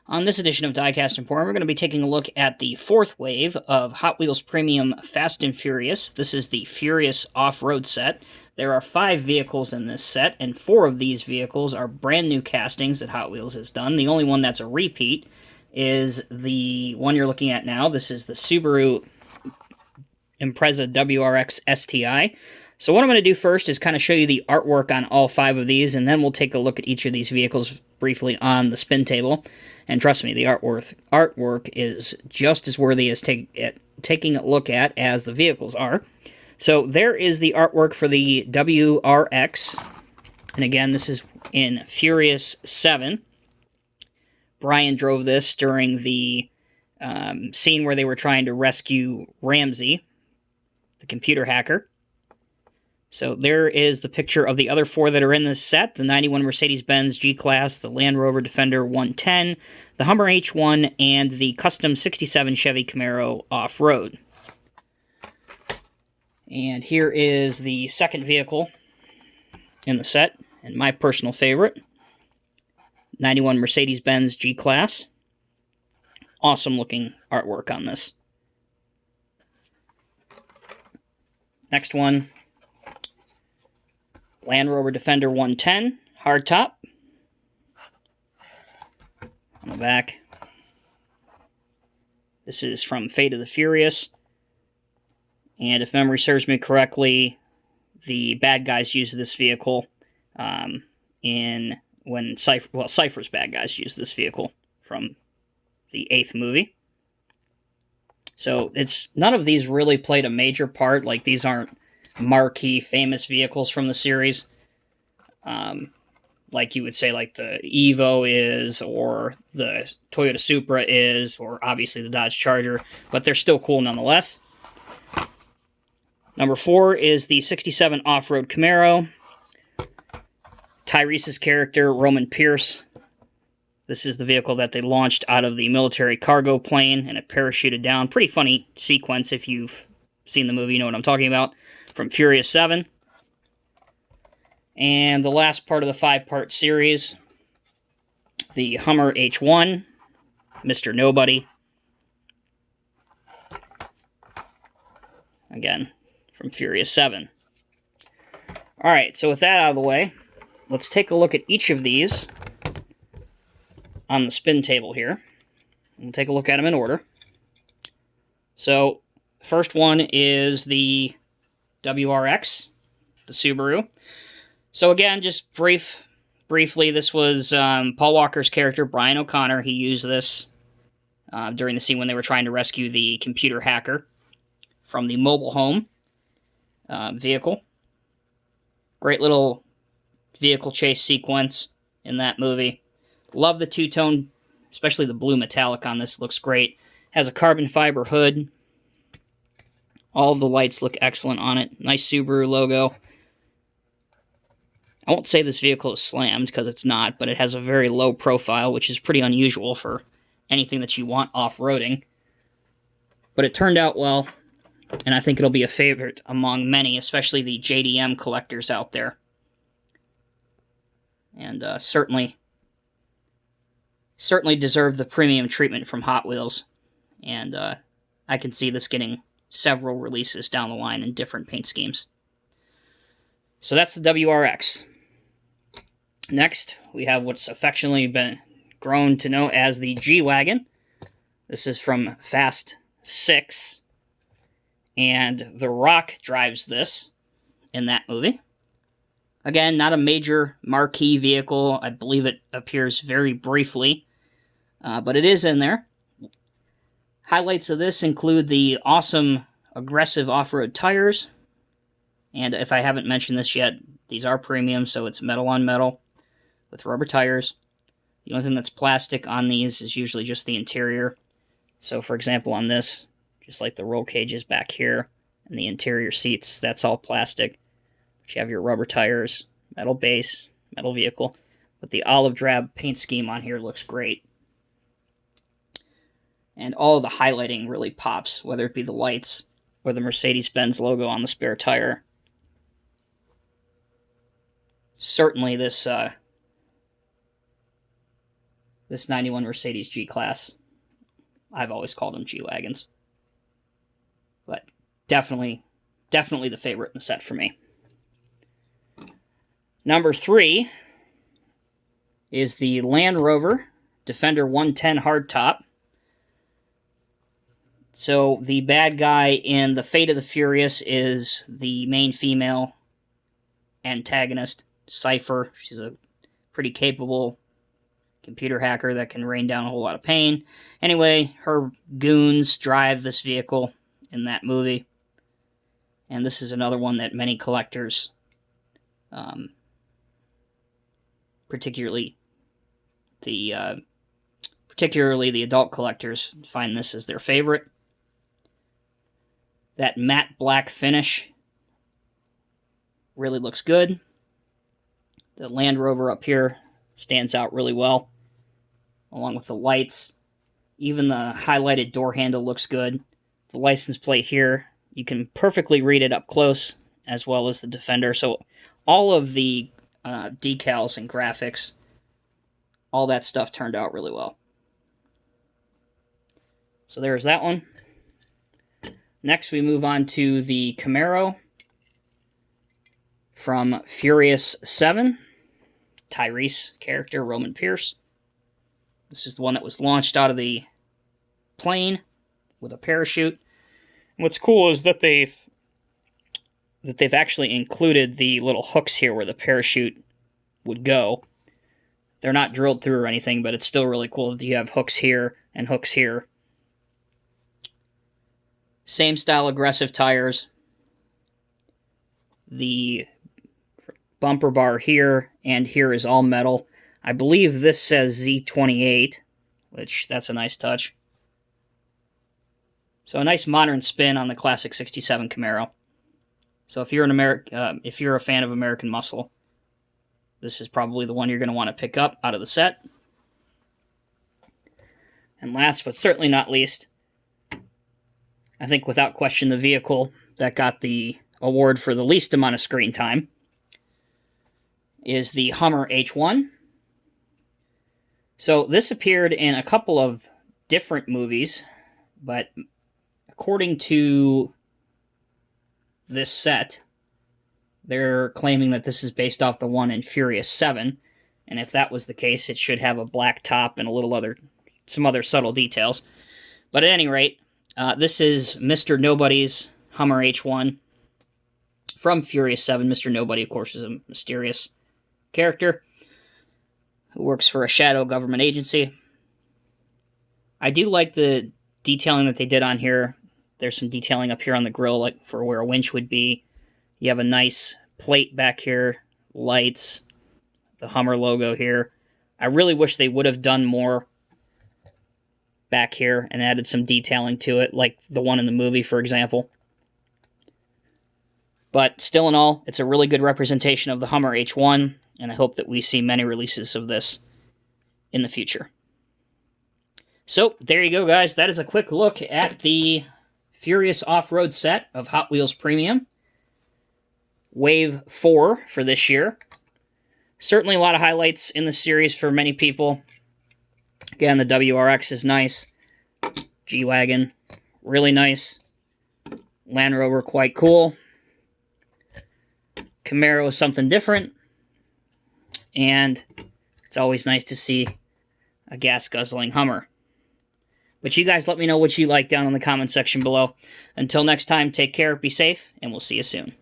On this edition of Diecast Emporium, we're going to be taking a look at the fourth wave of Hot Wheels Premium Fast and Furious. This is the Furious Off-Road set. There are 5 vehicles in this set, and 4 of these vehicles are brand new castings that Hot Wheels has done. The only one that's a repeat is the one you're looking at now. This is the Subaru Impreza WRX STI. So what I'm going to do first is kind of show you the artwork on all 5 of these, and then we'll take a look at each of these vehicles briefly on the spin table. And trust me, the artwork is just as worthy as taking a look at as the vehicles are. So there is the artwork for the WRX. And again, this is in Furious 7. Brian drove this during the scene where they were trying to rescue Ramsey, the computer hacker. So there is the picture of the other 4 that are in this set: the 91 Mercedes-Benz G-Class, the Land Rover Defender 110, the Hummer H1, and the custom 67 Chevy Camaro Off-Road. And here is the second vehicle in the set, and my personal favorite, 91 Mercedes-Benz G-Class. Awesome looking artwork on this. Next one, Land Rover Defender 110, hardtop. On the back, this is from Fate of the Furious. And if memory serves me correctly, the bad guys used this vehicle Cypher's bad guys used this vehicle from the 8th movie. So none of these really played a major part. Like, these aren't marquee famous vehicles from the series, like you would say like the Evo is, or the Toyota Supra is, or obviously the Dodge Charger, but they're still cool nonetheless. Number 4 is the 67 Off-Road Camaro. Tyrese's character, Roman Pierce. This is the vehicle that they launched out of the military cargo plane, and it parachuted down. Pretty funny sequence. If you've seen the movie, you know what I'm talking about. From Furious 7. And the last part of the 5-part series, the Hummer H1, Mr. Nobody. Again, from Furious 7. Alright, so with that out of the way, let's take a look at each of these on the spin table here. We'll take a look at them in order. So, first one is the WRX, the Subaru. So again, just briefly, this was Paul Walker's character, Brian O'Connor. He used this during the scene when they were trying to rescue the computer hacker from the mobile home vehicle. Great little vehicle chase sequence in that movie. Love the two-tone, especially the blue metallic on this. Looks great. Has a carbon fiber hood. All the lights look excellent on it. Nice Subaru logo. I won't say this vehicle is slammed, because it's not, but it has a very low profile, which is pretty unusual for anything that you want off-roading. But it turned out well, and I think it'll be a favorite among many, especially the JDM collectors out there. And certainly deserved the premium treatment from Hot Wheels. And I can see this getting several releases down the line in different paint schemes. So that's the WRX. Next, we have what's affectionately been grown to know as the G Wagon. This is from Fast 6. And The Rock drives this in that movie. Again, not a major marquee vehicle. I believe it appears very briefly, but it is in there. Highlights of this include the awesome, aggressive off-road tires. And if I haven't mentioned this yet, these are premium, so it's metal on metal with rubber tires. The only thing that's plastic on these is usually just the interior. So, for example, on this, just like the roll cages back here and the interior seats, that's all plastic. But you have your rubber tires, metal base, metal vehicle. But the olive drab paint scheme on here looks great. And all of the highlighting really pops, whether it be the lights or the Mercedes-Benz logo on the spare tire. Certainly this This 91 Mercedes G-Class. I've always called them G Wagons. But definitely the favorite in the set for me. Number 3 is the Land Rover Defender 110 Hardtop. So the bad guy in The Fate of the Furious is the main female antagonist, Cypher. She's a pretty capable computer hacker that can rain down a whole lot of pain. Anyway, her goons drive this vehicle in that movie. And this is another one that many collectors, particularly the adult collectors, find this as their favorite. That matte black finish really looks good. The Land Rover up here stands out really well, along with the lights. Even the highlighted door handle looks good. The license plate here, you can perfectly read it up close, as well as the Defender. So all of the decals and graphics, all that stuff turned out really well. So there's that one. Next, we move on to the Camaro from Furious 7. Tyrese character, Roman Pierce. This is the one that was launched out of the plane with a parachute. And what's cool is that they've actually included the little hooks here where the parachute would go. They're not drilled through or anything, but it's still really cool that you have hooks here and hooks here. Same style aggressive tires. The bumper bar here and here is all metal. I believe this says Z28, which that's a nice touch. So a nice modern spin on the classic '67 Camaro. So if you're if you're a fan of American muscle, this is probably the one you're going to want to pick up out of the set. And last but certainly not least, I think without question the vehicle that got the award for the least amount of screen time is the Hummer H1. So this appeared in a couple of different movies, but according to this set, they're claiming that this is based off the one in Furious 7, and if that was the case, it should have a black top and some other subtle details. But at any rate, this is Mr. Nobody's Hummer H1 from Furious 7. Mr. Nobody, of course, is a mysterious character who works for a shadow government agency. I do like the detailing that they did on here. There's some detailing up here on the grill, like for where a winch would be. You have a nice plate back here, lights, the Hummer logo here. I really wish they would have done more back here and added some detailing to it, like the one in the movie, for example. But still in all, it's a really good representation of the Hummer H1, and I hope that we see many releases of this in the future. So, there you go, guys. That is a quick look at the Furious Off-Road set of Hot Wheels Premium. Wave 4 for this year. Certainly a lot of highlights in the series for many people. Again, the WRX is nice. G Wagon, really nice. Land Rover, quite cool. Camaro is something different. And it's always nice to see a gas-guzzling Hummer. But you guys let me know what you like down in the comment section below. Until next time, take care, be safe, and we'll see you soon.